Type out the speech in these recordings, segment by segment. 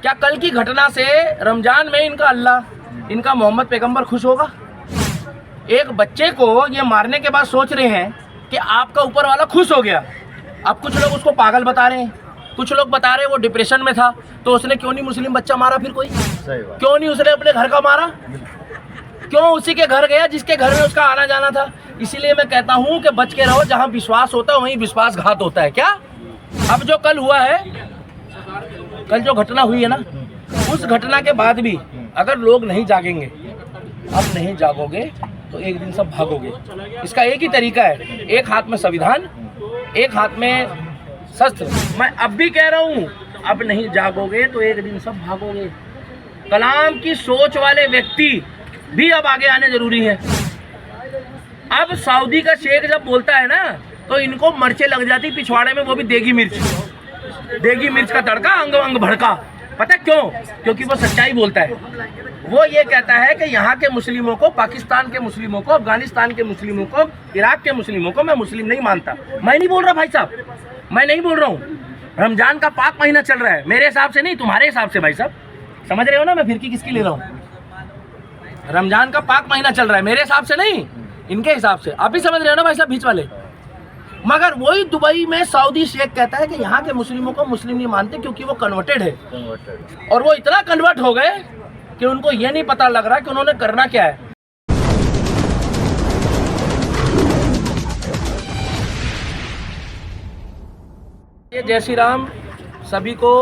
क्या कल की घटना से रमजान में इनका अल्लाह, इनका मोहम्मद पैगंबर खुश होगा? एक बच्चे को ये मारने के बाद सोच रहे हैं कि आपका ऊपर वाला खुश हो गया। अब कुछ लोग उसको पागल बता रहे हैं, कुछ लोग बता रहे हैं वो डिप्रेशन में था, तो उसने क्यों नहीं मुस्लिम बच्चा मारा? फिर कोई क्यों नहीं उसने अपने घर का मारा? क्यों उसी के घर गया जिसके घर में उसका आना जाना था? इसीलिए मैं कहता हूँ कि बच के रहो, जहाँ विश्वास होता है वहीं विश्वासघात होता है। क्या अब जो कल हुआ है, कल जो घटना हुई है ना, उस घटना के बाद भी अगर लोग नहीं जागेंगे, अब नहीं जागोगे तो एक दिन सब भागोगे। इसका एक ही तरीका है, एक हाथ में संविधान, एक हाथ में शस्त्र। मैं अब भी कह रहा हूँ, अब नहीं जागोगे तो एक दिन सब भागोगे। कलाम की सोच वाले व्यक्ति भी अब आगे आने जरूरी है। अब सऊदी का शेख जब बोलता है ना, तो इनको मर्चे लग जाती पिछवाड़े में, वो भी देगी मिर्च का तड़का, अंग अंग भड़का। पता क्यों? क्योंकि वो सच्चाई बोलता है। वो ये कहता है कि यहाँ के मुस्लिमों को, पाकिस्तान के मुस्लिमों को, अफगानिस्तान के मुस्लिमों को, इराक के मुस्लिमों को मैं मुस्लिम नहीं मानता। मैं नहीं बोल रहा भाई साहब, मैं नहीं बोल रहा हूँ। रमजान का पाक महीना चल रहा है, मेरे हिसाब से नहीं, तुम्हारे हिसाब से भाई साहब। समझ रहे हो ना मैं फिरकी किसकी ले रहा हूँ? रमजान का पाक महीना चल रहा है, मेरे हिसाब से नहीं, इनके हिसाब से। आप भी समझ रहे हो ना भाई साहब, बीच वाले। मगर वही दुबई में सऊदी शेख कहता है कि यहाँ के मुस्लिमों को मुस्लिम नहीं मानते क्योंकि वो कन्वर्टेड है। और वो इतना कन्वर्ट हो गए कि उनको ये नहीं पता लग रहा कि उन्होंने करना क्या है। ये जय श्री राम। सभी को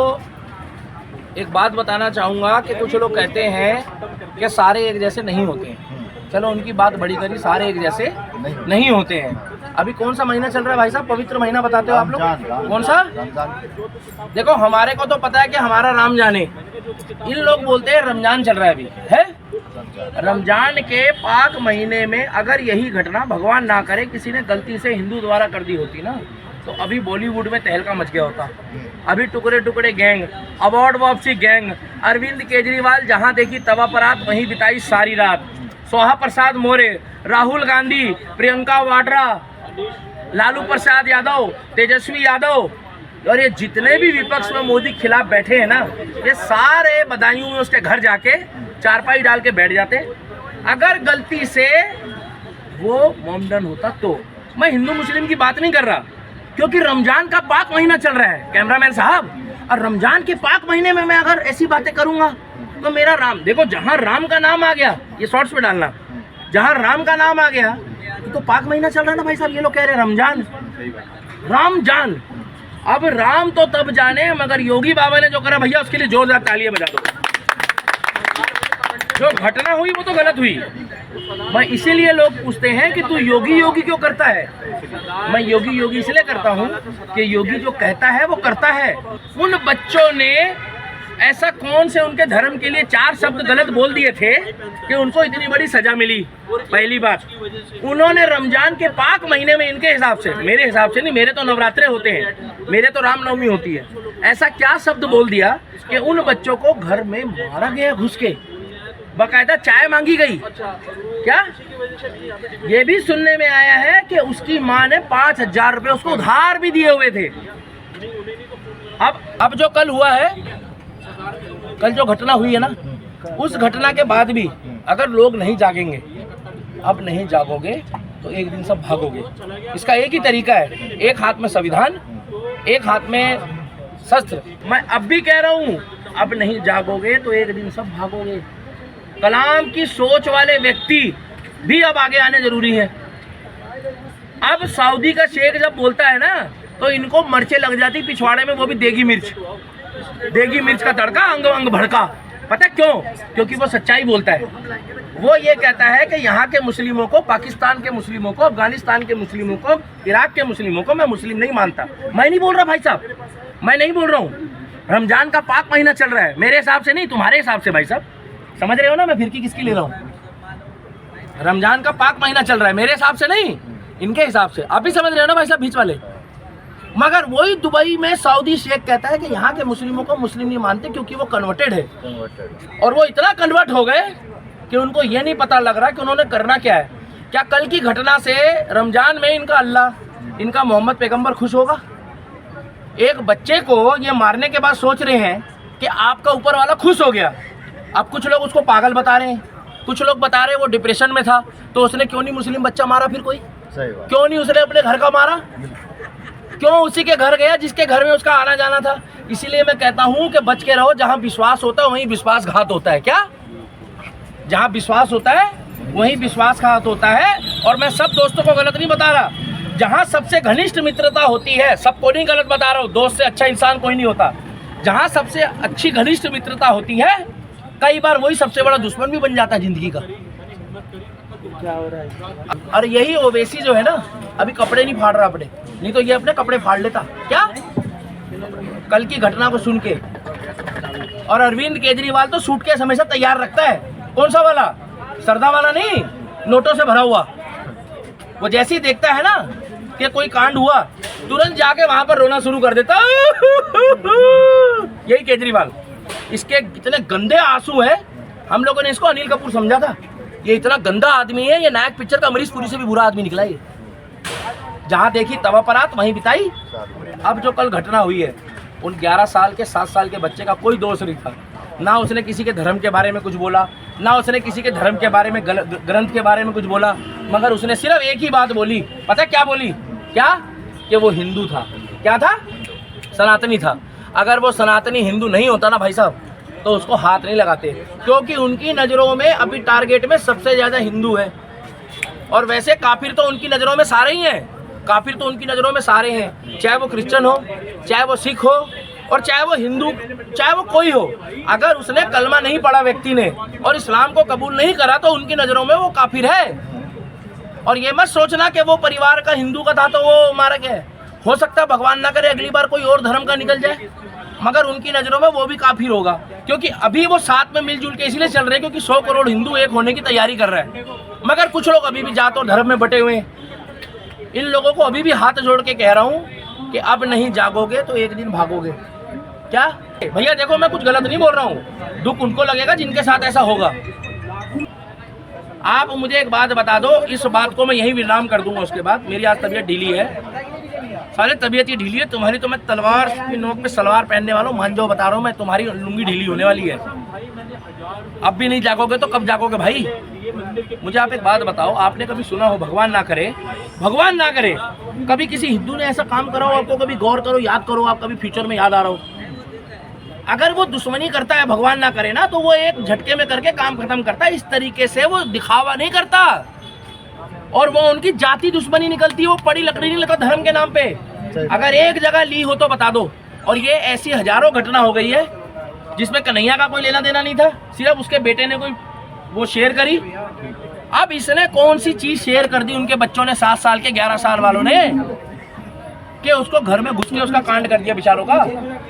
एक बात बताना चाहूँगा कि कुछ लोग कहते हैं कि सारे एक जैसे नहीं होते हैं। चलो उनकी बात बड़ी करी, सारे एक जैसे नहीं होते हैं। अभी कौन सा महीना चल रहा है भाई साहब? पवित्र महीना बताते हो आप लोग? कौन सा? देखो हमारे को तो पता है कि हमारा राम जाने, इन लोग बोलते हैं रमजान चल रहा है अभी है। रमजान के पाक महीने में अगर यही घटना भगवान ना करे किसी ने गलती से हिंदू द्वारा कर दी होती ना, तो अभी बॉलीवुड में तहलका मच गया होता। अभी टुकड़े टुकड़े गैंग, अवार्ड वापसी गैंग, अरविंद केजरीवाल जहां देखी तवा परात वहीं बिताई सारी रात, सोहा प्रसाद मौर्य, राहुल गांधी, प्रियंका वाड्रा, लालू प्रसाद यादव, तेजस्वी यादव और ये जितने भी विपक्ष में मोदी के खिलाफ बैठे हैं ना, ये सारे बदायूं में उसके घर जाके चारपाई डाल के बैठ जाते। अगर गलती से वो मोमडन होता तो। मैं हिंदू मुस्लिम की बात नहीं कर रहा, क्योंकि रमजान का पाक महीना चल रहा है कैमरामैन साहब। और रमजान के पाक महीने में मैं अगर ऐसी बातें करूंगा तो मेरा राम, देखो जहां राम का नाम आ गया, ये शॉर्ट्स में डालना, जहां राम का नाम आ गया तो पाक महीना चल रहा है ना भाई साहब। ये लोग कह रहे हैं रमजान, रामजान। अब राम तो तब जाने, मगर योगी बाबा ने जो करा भैया उसके लिए जोरदार तालियां बजा दो। जो घटना हुई वो तो गलत हुई। मैं इसीलिए लोग पूछते हैं कि तू योगी योगी क्यों करता है? मैं योगी योगी इसलिए करता हूँ कि योगी जो कहता है वो करता है। उन बच्चों ने ऐसा कौन से उनके धर्म के लिए 4 शब्द गलत बोल दिए थे कि उनको इतनी बड़ी सजा मिली? पहली बात, उन्होंने रमजान के पाक महीने में, इनके हिसाब से, मेरे हिसाब से नहीं, मेरे तो नवरात्रे होते हैं, मेरे तो रामनवमी होती है, ऐसा क्या शब्द बोल दिया कि उन बच्चों को घर में मारा गया घुस के, बाकायदा चाय मांगी गई। क्या ये भी सुनने में आया है कि उसकी माँ ने 5000 रुपये उसको उधार भी दिए हुए थे। अब जो कल हुआ है, कल जो घटना हुई है ना, उस घटना के बाद भी अगर लोग नहीं जागेंगे, अब नहीं जागोगे तो एक दिन सब भागोगे। इसका एक ही तरीका है, एक हाथ में संविधान, एक हाथ में शस्त्र। मैं अब भी कह रहा हूँ, अब नहीं जागोगे तो एक दिन सब भागोगे। कलाम की सोच वाले व्यक्ति भी अब आगे आने जरूरी है। अब सऊदी का शेख जब बोलता है ना, तो इनको मर्चे लग जाती पिछवाड़े में, वो भी देगी मिर्च का तड़का, अंग अंग भड़का। पता क्यों? क्योंकि वो सच्चाई बोलता है। वो ये कहता है कि यहाँ के मुस्लिमों को, पाकिस्तान के मुस्लिमों को, अफगानिस्तान के मुस्लिमों को, इराक के मुस्लिमों को मैं मुस्लिम नहीं मानता। मैं नहीं बोल रहा भाई साहब, मैं नहीं बोल रहा हूँ। रमजान का पाक महीना चल रहा है, मेरे हिसाब से नहीं, तुम्हारे हिसाब से भाई साहब। समझ रहे हो ना मैं फिरकी किसकी ले रहा हूँ? रमजान का पाक महीना चल रहा है, मेरे हिसाब से नहीं, इनके हिसाब से। आप भी समझ रहे हो ना भाई साहब, बीच वाले। मगर वही दुबई में सऊदी शेख कहता है कि यहाँ के मुस्लिमों को मुस्लिम नहीं मानते क्योंकि वो कन्वर्टेड है। और वो इतना कन्वर्ट हो गए कि उनको ये नहीं पता लग रहा कि उन्होंने करना क्या है। क्या कल की घटना से रमजान में इनका अल्लाह, इनका मोहम्मद पैगंबर खुश होगा? एक बच्चे को ये मारने के बाद सोच रहे हैं कि आपका ऊपर वाला खुश हो गया। अब कुछ लोग उसको पागल बता रहे हैं, कुछ लोग बता रहे हैं वो डिप्रेशन में था, तो उसने क्यों नहीं मुस्लिम बच्चा मारा? फिर कोई क्यों नहीं उसने अपने घर का मारा? क्यों उसी के घर गया जिसके घर में उसका आना जाना था? इसीलिए मैं कहता हूं कि बच के रहो, जहां विश्वास होता है वहीं विश्वासघात होता है। क्या? जहां विश्वास होता है वहीं विश्वासघात होता है। और मैं सब दोस्तों को गलत नहीं बता रहा, जहां सबसे घनिष्ठ मित्रता होती है, सबको नहीं गलत बता रहा हूं, दोस्त से अच्छा इंसान कोई नहीं होता, जहां सबसे अच्छी घनिष्ठ मित्रता होती है, कई बार वही सबसे बड़ा दुश्मन भी बन जाता है जिंदगी का। क्या हो रहा है? और यही ओवैसी जो है ना, अभी कपड़े नहीं फाड़ रहा अपने, नहीं तो ये अपने कपड़े फाड़ लेता। क्या? कल की घटना को सुन के। और अरविंद केजरीवाल तो सूटकेस हमेशा तैयार रखता है। कौन सा वाला? सरदा वाला नहीं, नोटों से भरा हुआ। वो जैसे ही देखता है ना कि कोई कांड हुआ, तुरंत जाके वहां पर रोना शुरू कर देता। यही केजरीवाल, इसके इतने गंदे आंसू है। हम लोगों ने इसको अनिल कपूर समझा था, ये इतना गंदा आदमी है, ये नायक पिक्चर का अमरीश पुरी से भी बुरा आदमी निकला। ये जहां देखी तवा परात वहीं बिताई। अब जो कल घटना हुई है, उन 11 साल के 7 साल के बच्चे का कोई दोष नहीं था। ना उसने किसी के धर्म के बारे में कुछ बोला, ना उसने किसी के धर्म के बारे में ग्रंथ के बारे में कुछ बोला, मगर उसने सिर्फ एक ही बात बोली। पता क्या बोली? क्या? कि वो हिंदू था। क्या था? सनातनी था। अगर वो सनातनी हिंदू नहीं होता ना भाई साहब, तो उसको हाथ नहीं लगाते, क्योंकि उनकी नज़रों में अभी टारगेट में सबसे ज़्यादा हिंदू है। और वैसे काफिर तो उनकी नज़रों में सारे ही हैं, काफिर तो उनकी नज़रों में सारे हैं, चाहे वो क्रिश्चियन हो, चाहे वो सिख हो, और चाहे वो हिंदू, चाहे वो कोई हो। अगर उसने कलमा नहीं पढ़ा व्यक्ति ने और इस्लाम को कबूल नहीं करा, तो उनकी नज़रों में वो काफिर है। और ये मत सोचना कि वो परिवार का हिंदू का था तो वो मारा गया है। हो सकता है भगवान ना करे अगली बार कोई और धर्म का निकल जाए, मगर उनकी नज़रों में वो भी काफिर होगा। क्योंकि अभी वो साथ में मिलजुल के इसलिए चल रहे हैं क्योंकि 100 करोड़ हिंदू एक होने की तैयारी कर रहे हैं। मगर कुछ लोग अभी भी जात और धर्म में बटे हुए हैं। इन लोगों को अभी भी हाथ जोड़ के कह रहा हूँ कि अब नहीं जागोगे तो एक दिन भागोगे। क्या भैया? देखो, मैं कुछ गलत नहीं बोल रहा हूँ, दुख उनको लगेगा जिनके साथ ऐसा होगा। आप मुझे एक बात बता दो, इस बात को मैं यही विराम कर दूंगा। उसके बाद मेरी आज तबीयत ढीली है, सारे तबीयत ही ढीली है। तुम्हारी तो मैं तलवार की नोक पे सलवार पहनने वाला हूँ, मान जो बता रहा हूँ मैं, तुम्हारी लुंगी ढीली होने वाली है। अब भी नहीं जागोगे तो कब जागोगे भाई? मुझे आप एक बात बताओ, आपने कभी सुना हो, भगवान ना करे, भगवान ना करे, कभी किसी हिंदू ने ऐसा काम करा हो? आपको कभी गौर करो, याद करो, आप कभी फ्यूचर में याद आ रहा हो। अगर वो दुश्मनी करता है, भगवान ना करे ना, तो वो एक झटके में करके काम खत्म करता है। इस तरीके से वो दिखावा नहीं करता, और वो उनकी जाति दुश्मनी निकलती है। वो पड़ी लकड़ी नहीं लगा धर्म के नाम पे। अगर एक जगह ली हो तो बता दो। और ये ऐसी हजारों घटना हो गई है जिसमें कन्हैया का कोई लेना देना नहीं था, सिर्फ उसके बेटे ने कोई वो शेयर करी। अब इसने कौन सी चीज शेयर कर दी उनके बच्चों ने, 7 साल के 11 साल वालों ने, कि उसको घर में घुस के उसका कांड कर दिया बेचारों का।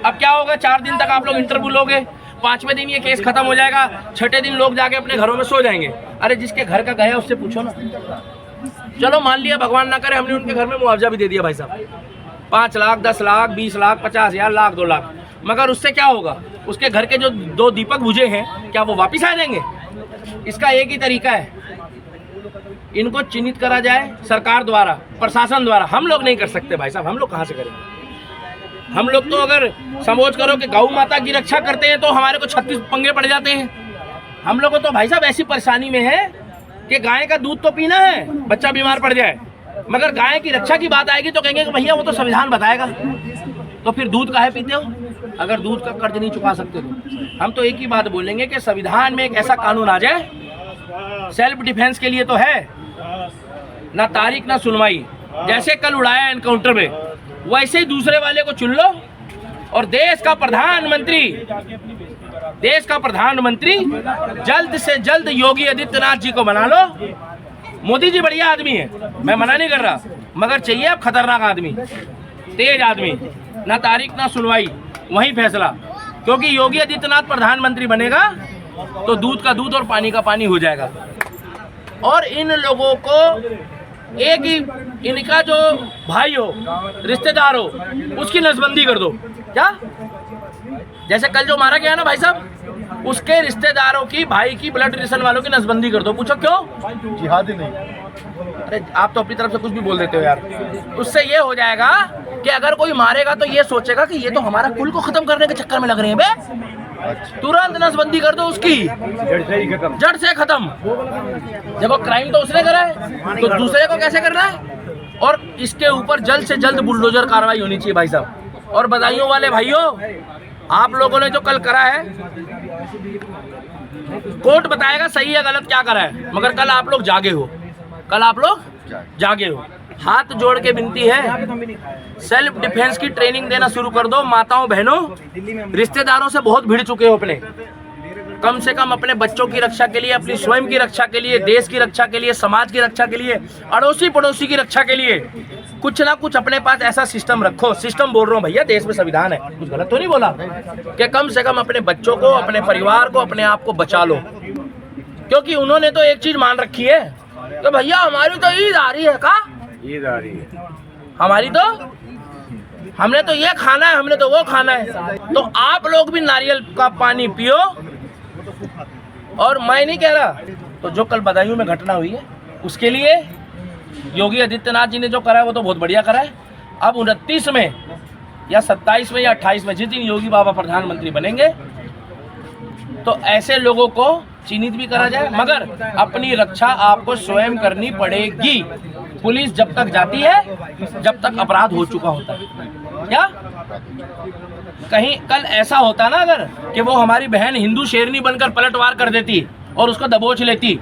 अब क्या होगा? 4 दिन तक आप लोग इंटरव्यू लोगे, 5वें दिन ये केस खत्म हो जाएगा, 6ठे दिन लोग जाके अपने घरों में सो जाएंगे। अरे जिसके घर का गया उससे पूछो ना। चलो मान लिया भगवान ना करे हमने उनके घर में मुआवजा भी दे दिया भाई साहब, 5 लाख, 10 लाख, 20 लाख, 50,000, लाख, 2 लाख, मगर उससे क्या होगा? उसके घर के जो 2 दीपक बुझे हैं, क्या वो वापिस आ जाएंगे? इसका एक ही तरीका है, इनको चिन्हित करा जाए सरकार द्वारा, प्रशासन द्वारा। हम लोग नहीं कर सकते भाई साहब, हम लोग कहाँ से करेंगे? हम लोग तो अगर समझ करो कि गौ माता की रक्षा करते हैं तो हमारे को 36 पंगे पड़ जाते हैं। हम लोग को तो भाई साहब ऐसी परेशानी में है कि गाय का दूध तो पीना है, बच्चा बीमार पड़ जाए, मगर गाय की रक्षा की बात आएगी तो कहेंगे कि भैया वो तो संविधान बताएगा। तो फिर दूध काहे पीते हो अगर दूध का कर्ज नहीं चुका सकते तो? हम तो एक ही बात बोलेंगे कि संविधान में एक ऐसा कानून आ जाए, सेल्फ डिफेंस के लिए तो है, ना तारीख ना सुनवाई। जैसे कल उड़ाया एनकाउंटर में, वैसे ही दूसरे वाले को चुन लो और देश का प्रधानमंत्री जल्द से जल्द योगी आदित्यनाथ जी को बना लो। मोदी जी बढ़िया आदमी है, मैं मना नहीं कर रहा, मगर चाहिए अब खतरनाक आदमी, तेज आदमी, ना तारीख ना सुनवाई, वही फैसला। क्योंकि योगी आदित्यनाथ प्रधानमंत्री बनेगा तो दूध का दूध और पानी का पानी हो जाएगा। और इन लोगों को एक ही, इनका जो भाई हो, रिश्तेदार हो, उसकी नसबंदी कर दो। क्या? जैसे कल जो मारा गया ना भाई साहब, उसके रिश्तेदारों की, भाई की, ब्लड रिलेशन वालों की नसबंदी कर दो। पूछो क्यों? जिहादी नहीं। अरे आप तो अपनी तरफ से कुछ भी बोल देते हो यार। उससे ये हो जाएगा कि अगर कोई मारेगा तो ये सोचेगा कि ये तो हमारा कुल को खत्म करने के चक्कर में लग रहे हैं बे। तुरंत नसबंदी कर दो उसकी, जड़ से खत्म। देखो क्राइम तो उसने करा है, तो दूसरे को कैसे करना है? और इसके ऊपर जल्द से जल्द बुलडोजर कार्रवाई होनी चाहिए भाई साहब। और बधाइयों वाले भाइयों, आप लोगों ने जो कल करा है, कोर्ट बताएगा सही है गलत क्या करा है, मगर कल आप लोग जागे हो, कल आप लोग जागे हो। हाथ जोड़ के विनती है, सेल्फ डिफेंस की ट्रेनिंग देना शुरू कर दो। माताओं बहनों, रिश्तेदारों से बहुत भिड़ चुके हो अपने, कम से कम अपने बच्चों की रक्षा के लिए, अपनी स्वयं की रक्षा के लिए, देश की रक्षा के लिए, समाज की रक्षा के लिए, अड़ोसी पड़ोसी की रक्षा के लिए कुछ ना कुछ अपने पास ऐसा सिस्टम रखो। सिस्टम बोल रहा हूँ भैया, देश में संविधान है, कुछ गलत तो नहीं बोला, कि कम से कम अपने बच्चों को, अपने परिवार को, अपने आप को बचा लो। क्योंकि उन्होंने तो एक चीज मान रखी है, तो भैया हमारी तो ईद आ रही है, का ईद आ रही है हमारी, तो हमने तो ये खाना है, हमने तो वो खाना है। तो आप लोग भी नारियल का पानी पियो। और मैं नहीं कह रहा, तो जो कल बदायूं में घटना हुई है उसके लिए योगी आदित्यनाथ जी ने जो करा है वो तो बहुत बढ़िया करा है। अब 29 में या 27 में या 28 में जिस दिन योगी बाबा प्रधानमंत्री बनेंगे, तो ऐसे लोगों को चिन्हित भी करा जाए, मगर अपनी रक्षा आपको स्वयं करनी पड़ेगी। पुलिस जब तक जाती है जब तक अपराध हो चुका होता है। क्या कहीं कल ऐसा होता ना अगर कि वो हमारी बहन हिंदू शेरनी बनकर पलटवार कर देती और उसको दबोच लेती,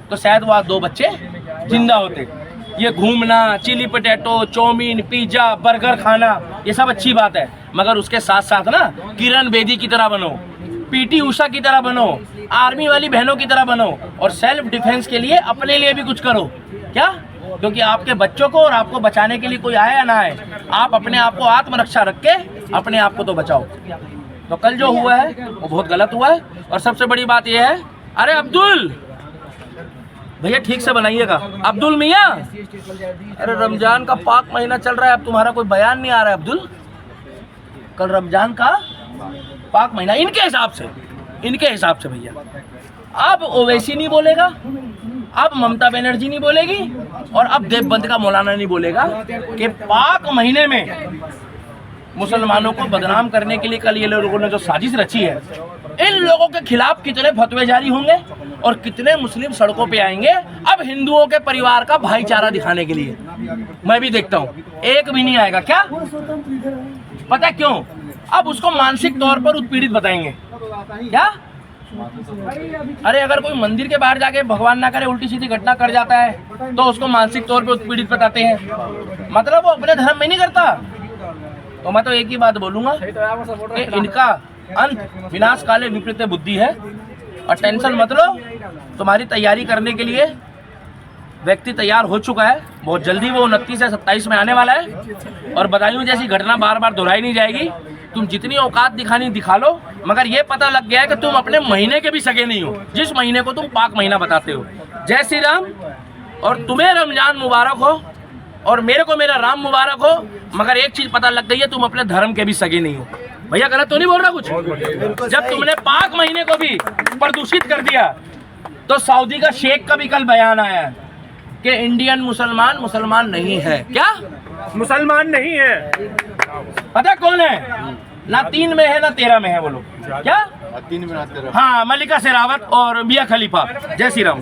तो शायद वो 2 बच्चे जिंदा होते। ये घूमना, chilli potato, chowmein, pizza, burger खाना, ये सब अच्छी बात है, मगर उसके साथ साथ ना किरण बेदी की तरह बनो, पीटी उषा की तरह बनो, आर्मी वाली बहनों की तरह बनो, और सेल्फ डिफेंस के लिए अपने लिए भी कुछ करो। क्या? क्योंकि आपके बच्चों को और आपको बचाने के लिए कोई आए या ना आए, आप अपने आप को आत्मरक्षा रख के अपने आप को तो बचाओ। तो कल जो हुआ है वो बहुत गलत हुआ है। और सबसे बड़ी बात यह है, अरे अब्दुल भैया ठीक से बनाइएगा, अब्दुल मियाँ, अरे रमजान का पाक महीना चल रहा है, अब तुम्हारा कोई बयान नहीं आ रहा है अब्दुल। कल रमजान का पाक महीना इनके हिसाब से भैया, अब ओवैसी नहीं बोलेगा, अब ममता बनर्जी नहीं बोलेगी, और अब देवबंद का मौलाना नहीं बोलेगा कि पाक महीने में मुसलमानों को बदनाम करने के लिए कल ये लोगों ने जो साजिश रची है, इन लोगों के खिलाफ कितने फतवे जारी होंगे और कितने मुस्लिम सड़कों पे आएंगे अब हिंदुओं के परिवार का भाईचारा दिखाने के लिए। मैं भी देखता हूँ, एक भी नहीं आएगा। क्या पता क्यों? अब उसको मानसिक तौर पर उत्पीड़ित बताएंगे। क्या? अरे अगर कोई मंदिर के बाहर जाके भगवान ना करे उल्टी सीधी घटना कर जाता है तो उसको मानसिक तौर पे उत्पीड़ित बताते हैं, मतलब वो अपने धर्म में नहीं करता। तो मैं तो एक ही बात बोलूंगा कि इनका अंत विनाश काले विपरीत बुद्धि है। और टेंशन मत लो, तुम्हारी तैयारी करने के लिए व्यक्ति तैयार हो चुका है, बहुत जल्दी वो 29 से 27 में आने वाला है। और बदायूं जैसी घटना बार बार दोहराई नहीं जाएगी। तुम जितनी औकात दिखानी दिखा लो, मगर ये पता लग गया है कि तुम अपने महीने के भी सगे नहीं हो, जिस महीने को तुम पाक महीना बताते हो। जय श्री राम। और तुम्हें रमजान मुबारक हो और मेरे को मेरा राम मुबारक हो, मगर एक चीज पता लग गई है, तुम अपने धर्म के भी सगे नहीं हो। भैया गलत तो नहीं बोल रहा कुछ? जब तुमने पाक महीने को भी प्रदूषित कर दिया, तो सऊदी का शेख का भी कल बयान आया है कि इंडियन मुसलमान नहीं है। क्या मुसलमान नहीं है? पता कौन है? ना 3 में है ना 13 में है वो लोग। क्या 3 में ना 13? हाँ, मलिका शेरावत और मियां खलीफा। जय श्री राम।